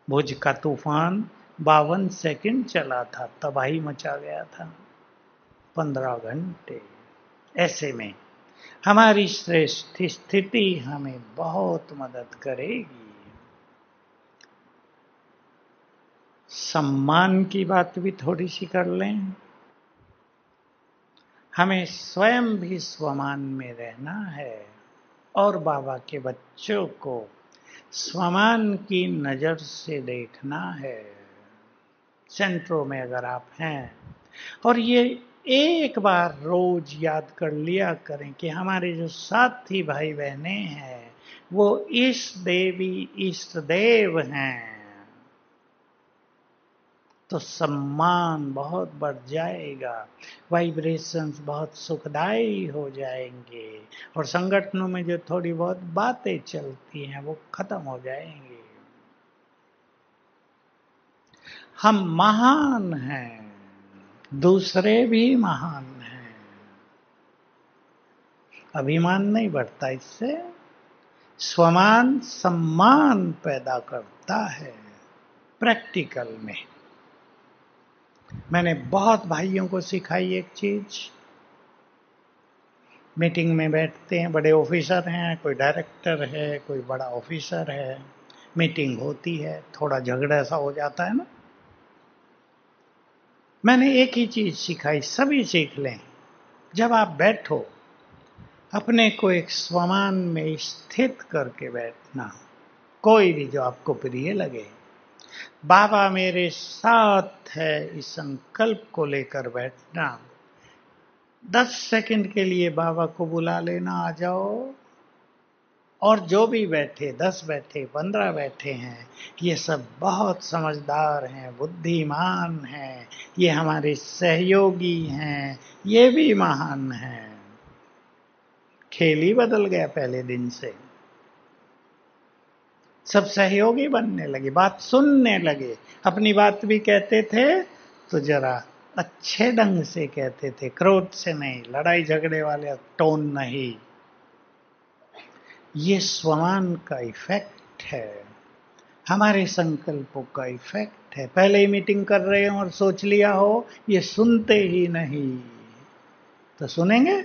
A: भुज का तूफान 52 सेकंड चला था, तबाही मचा गया था। 15 घंटे। ऐसे में हमारी श्रेष्ठ स्थिति हमें बहुत मदद करेगी। सम्मान की बात भी थोड़ी सी कर लें। हमें स्वयं भी स्वमान में रहना है और बाबा के बच्चों को स्वमान की नजर से देखना है। सेंटरों में अगर आप हैं, और ये एक बार रोज याद कर लिया करें कि हमारे जो साथी भाई बहने हैं वो इष्ट देवी इष्ट देव हैं, तो सम्मान बहुत बढ़ जाएगा, वाइब्रेशंस बहुत सुखदायी हो जाएंगे, और संगठनों में जो थोड़ी बहुत बातें चलती हैं वो खत्म हो जाएंगी। हम महान हैं, दूसरे भी महान हैं। अभिमान नहीं बढ़ता इससे, स्वमान सम्मान पैदा करता है। प्रैक्टिकल में मैंने बहुत भाइयों को सिखाई एक चीज। मीटिंग में बैठते हैं, बड़े ऑफिसर हैं, कोई डायरेक्टर है, कोई बड़ा ऑफिसर है, मीटिंग होती है, थोड़ा झगड़ा सा हो जाता है ना। मैंने एक ही चीज सिखाई, सभी सीख लें। जब आप बैठो, अपने को एक स्वमान में स्थित करके बैठना, कोई भी जो आपको प्रिय लगे। बाबा मेरे साथ है इस संकल्प को लेकर बैठना। 10 सेकंड के लिए बाबा को बुला लेना, आ जाओ। और जो भी बैठे, 10 बैठे, 15 बैठे हैं, ये सब बहुत समझदार हैं, बुद्धिमान हैं, ये हमारे सहयोगी हैं, ये भी महान हैं। खेल ही बदल गया पहले दिन से। सब सहयोगी बनने लगे, बात सुनने लगे। अपनी बात भी कहते थे तो जरा अच्छे ढंग से कहते थे, क्रोध से नहीं, लड़ाई झगड़े वाले टोन नहीं। ये स्वमान का इफेक्ट है, हमारे संकल्पों का इफेक्ट है। पहले ही मीटिंग कर रहे हो और सोच लिया हो ये सुनते ही नहीं, तो सुनेंगे?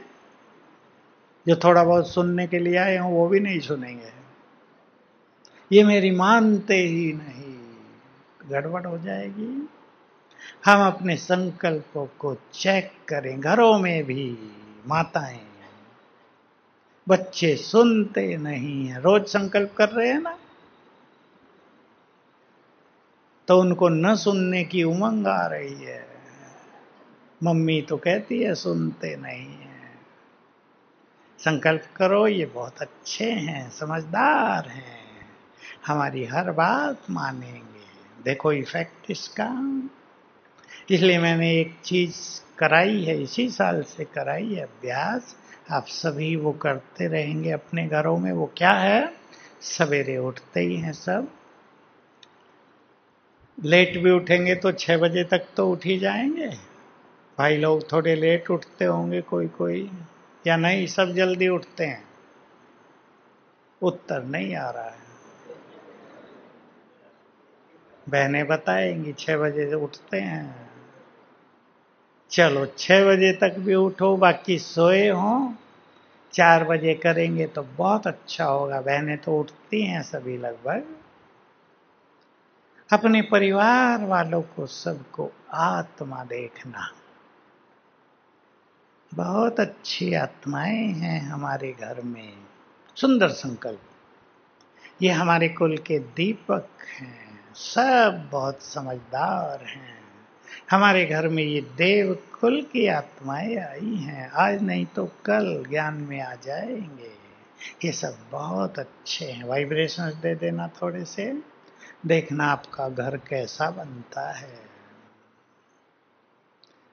A: जो थोड़ा बहुत सुनने के लिए आए हों वो भी नहीं सुनेंगे। ये मेरी मानते ही नहीं, गड़बड़ हो जाएगी। हम अपने संकल्पों को चेक करें, घरों में भी माताएं बच्चे सुनते नहीं हैं, रोज संकल्प कर रहे हैं ना, तो उनको न सुनने की उमंग आ रही है। मम्मी तो कहती है सुनते नहीं है। संकल्प करो, ये बहुत अच्छे हैं, समझदार हैं, हमारी हर बात मानेंगे। देखो इफेक्ट इसका। इसलिए मैंने एक चीज कराई है, इसी साल से कराई है अभ्यास, आप सभी वो करते रहेंगे अपने घरों में। वो क्या है? सवेरे उठते ही हैं सब, लेट भी उठेंगे तो 6 बजे तक तो उठ ही जाएंगे। भाई लोग थोड़े लेट उठते होंगे कोई कोई, या नहीं सब जल्दी उठते हैं? उत्तर नहीं आ रहा है। बहनें बताएंगी 6 बजे से उठते हैं। चलो 6 बजे तक भी उठो, बाकी सोए हों 4 बजे करेंगे तो बहुत अच्छा होगा। बहनें तो उठती हैं सभी लगभग। अपने परिवार वालों को सबको आत्मा देखना, बहुत अच्छी आत्माएं हैं हमारे घर में। सुंदर संकल्प, ये हमारे कुल के दीपक हैं, सब बहुत समझदार हैं। हमारे घर में ये देव कुल की आत्माएं आई हैं, आज नहीं तो कल ज्ञान में आ जाएंगे। ये सब बहुत अच्छे हैं। वाइब्रेशंस दे देना थोड़े से, देखना आपका घर कैसा बनता है।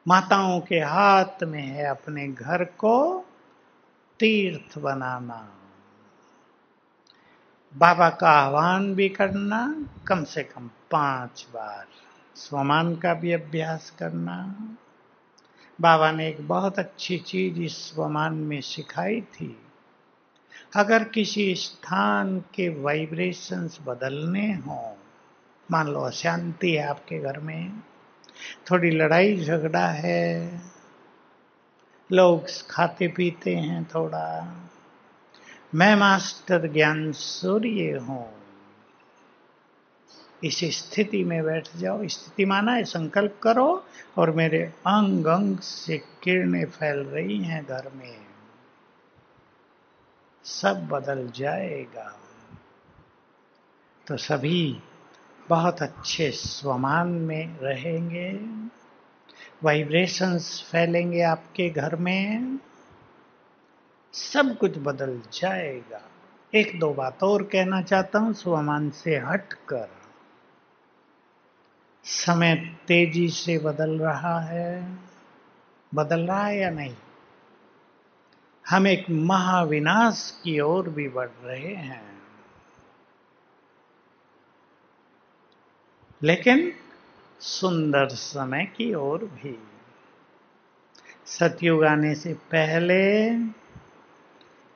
A: माताओं के हाथ में है अपने घर को तीर्थ बनाना। बाबा का आह्वान भी करना, कम से कम 5 बार। स्वमान का भी अभ्यास करना। बाबा ने एक बहुत अच्छी चीज इस स्वमान में सिखाई थी। अगर किसी स्थान के वाइब्रेशंस बदलने हों, मान लो अशांति है आपके घर में, थोड़ी लड़ाई झगड़ा है, लोग खाते पीते हैं थोड़ा, मैं मास्टर ज्ञान सूर्य हूं, इस स्थिति में बैठ जाओ। स्थिति माना है संकल्प करो और मेरे अंग अंग से किरणें फैल रही हैं घर में, सब बदल जाएगा। तो सभी बहुत अच्छे स्वमान में रहेंगे, वाइब्रेशंस फैलेंगे आपके घर में, सब कुछ बदल जाएगा। एक दो बात और कहना चाहता हूं स्वमान से हटकर। समय तेजी से बदल रहा है, बदल रहा है या नहीं? हम एक महाविनाश की ओर भी बढ़ रहे हैं, लेकिन सुंदर समय की ओर भी। सतयुग आने से पहले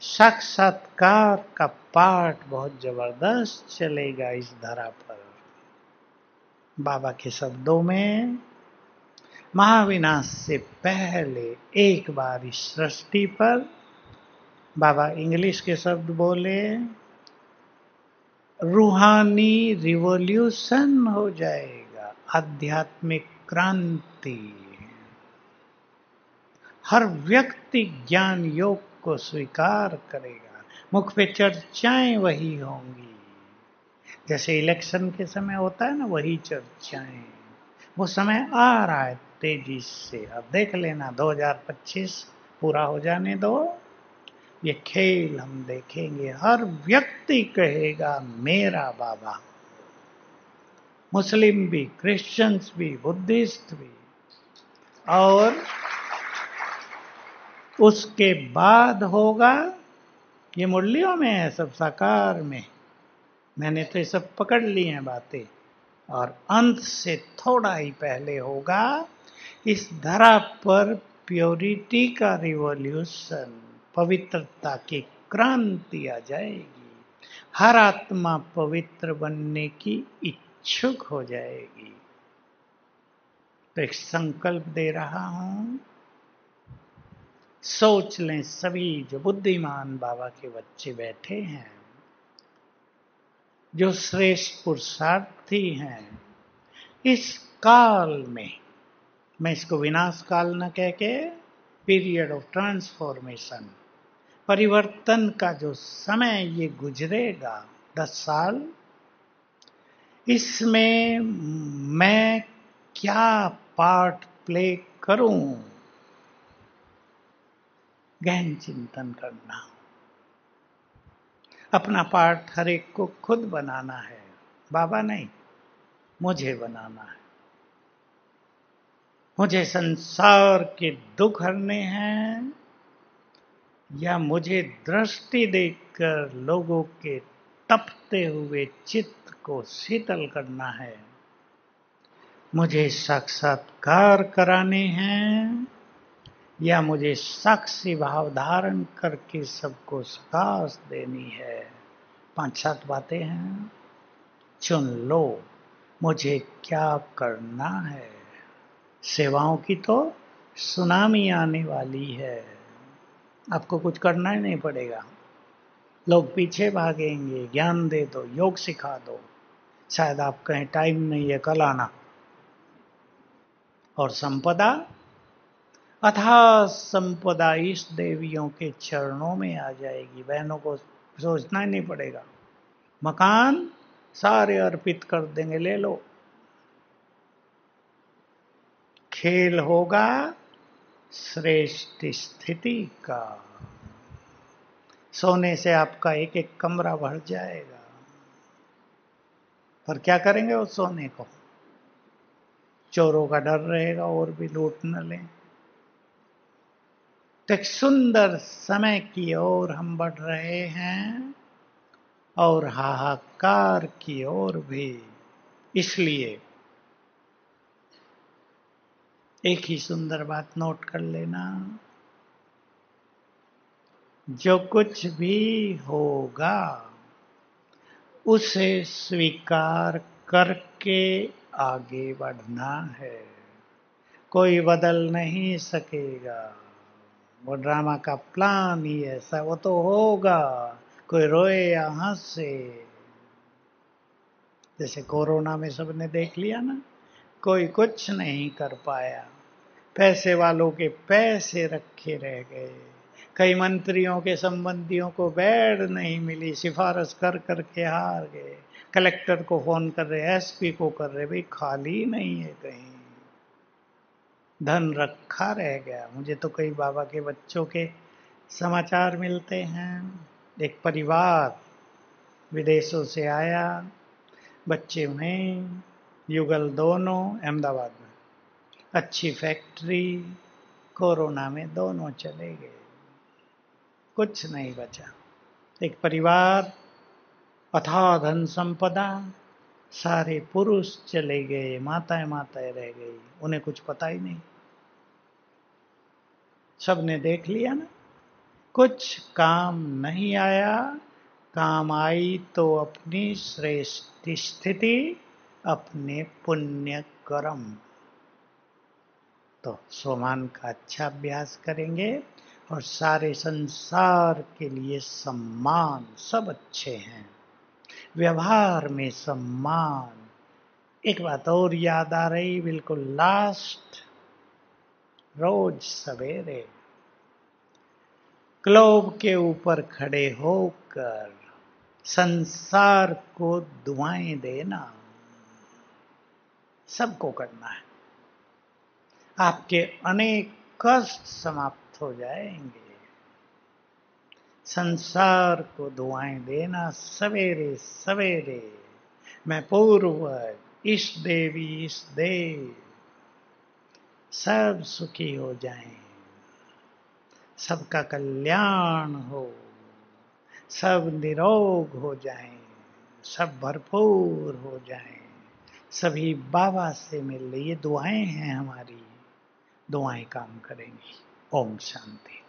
A: साक्षात्कार का पाठ बहुत जबरदस्त चलेगा इस धरा पर। बाबा के शब्दों में, महाविनाश से पहले एक बार इस सृष्टि पर, बाबा इंग्लिश के शब्द बोले, रूहानी रिवॉल्यूशन हो जाएगा, आध्यात्मिक क्रांति। हर व्यक्ति ज्ञान योग को स्वीकार करेगा, मुख पे चर्चाएं वही होंगी, जैसे इलेक्शन के समय होता है ना, वही चर्चाएं। वो समय आ रहा है तेजी से, अब देख लेना 2025 पूरा हो जाने दो, ये खेल हम देखेंगे। हर व्यक्ति कहेगा मेरा बाबा, मुस्लिम भी, क्रिश्चियंस भी, बुद्धिस्ट भी। और उसके बाद होगा, ये मुरलियों में है सब, साकार में मैंने तो ये सब पकड़ ली हैं बातें। और अंत से थोड़ा ही पहले होगा इस धरा पर प्योरिटी का रिवॉल्यूशन, पवित्रता की क्रांति आ जाएगी। हर आत्मा पवित्र बनने की इच्छुक हो जाएगी। तो एक संकल्प दे रहा हूं, सोच लें सभी जो बुद्धिमान बाबा के बच्चे बैठे हैं, जो श्रेष्ठ पुरुषार्थी हैं, इस काल में, मैं इसको विनाश काल न कह के पीरियड ऑफ ट्रांसफॉर्मेशन, परिवर्तन का जो समय ये गुजरेगा 10 साल, इसमें मैं क्या पार्ट प्ले करूं, गहन चिंतन करना। अपना पार्ट हर एक को खुद बनाना है, बाबा नहीं, मुझे बनाना है। मुझे संसार के दुख हरने हैं या मुझे दृष्टि देखकर लोगों के तपते हुए चित्त को शीतल करना है। मुझे साक्षात्कार कराने हैं या मुझे साक्षी भाव धारण करके सबको प्रकाश देनी है। 5-7 बातें हैं, चुन लो मुझे क्या करना है। सेवाओं की तो सुनामी आने वाली है, आपको कुछ करना ही नहीं पड़ेगा। लोग पीछे भागेंगे, ज्ञान दे दो, योग सिखा दो, शायद आप कहें टाइम नहीं है, कल आना। और संपदा, अथाह संपदा इस देवियों के चरणों में आ जाएगी। बहनों को सोचना ही नहीं पड़ेगा, मकान सारे अर्पित कर देंगे, ले लो। खेल होगा श्रेष्ठ स्थिति का, सोने से आपका एक एक कमरा भर जाएगा। पर क्या करेंगे उस सोने को? चोरों का डर रहेगा और भी लूट न लें। तो एक सुंदर समय की ओर हम बढ़ रहे हैं और हाहाकार की ओर भी। इसलिए एक ही सुंदर बात नोट कर लेना, जो कुछ भी होगा उसे स्वीकार करके आगे बढ़ना है। कोई बदल नहीं सकेगा, वो ड्रामा का प्लान ही ऐसा, वो तो होगा, कोई रोए या हंसे। जैसे कोरोना में सबने देख लिया ना, कोई कुछ नहीं कर पाया, पैसे वालों के पैसे रखे रह गए, कई मंत्रियों के संबंधियों को बेड नहीं मिली, सिफारिश कर करके हार गए, कलेक्टर को फोन कर रहे, एसपी को कर रहे, भाई खाली नहीं है कहीं, धन रखा रह गया। मुझे तो कई बाबा के बच्चों के समाचार मिलते हैं। एक परिवार विदेशों से आया, बच्चे में युगल दोनों अहमदाबाद में, अच्छी फैक्ट्री, कोरोना में दोनों चले गए, कुछ नहीं बचा। एक परिवार, अथाह धन संपदा, सारे पुरुष चले गए, माताएं माताएं रह गई, उन्हें कुछ पता ही नहीं। सबने देख लिया ना, कुछ काम नहीं आया। काम आई तो अपनी श्रेष्ठ स्थिति, अपने पुण्य कर्म। तो सोमान का अच्छा अभ्यास करेंगे और सारे संसार के लिए सम्मान, सब अच्छे हैं, व्यवहार में सम्मान। एक बात और याद आ रही, बिल्कुल लास्ट, रोज सवेरे ग्लोब के ऊपर खड़े होकर संसार को दुआएं देना, सबको करना है। आपके अनेक कष्ट समाप्त हो जाएंगे। संसार को दुआएं देना सवेरे सवेरे, मैं पूर्वक, इस देवी इस देव, सब सुखी हो जाएं, सबका कल्याण हो, सब निरोग हो जाएं, सब भरपूर हो जाएं, सभी बाबा से मिल ले। ये दुआएं हैं हमारी। दुआएं काम करेंगी। ओम शांति।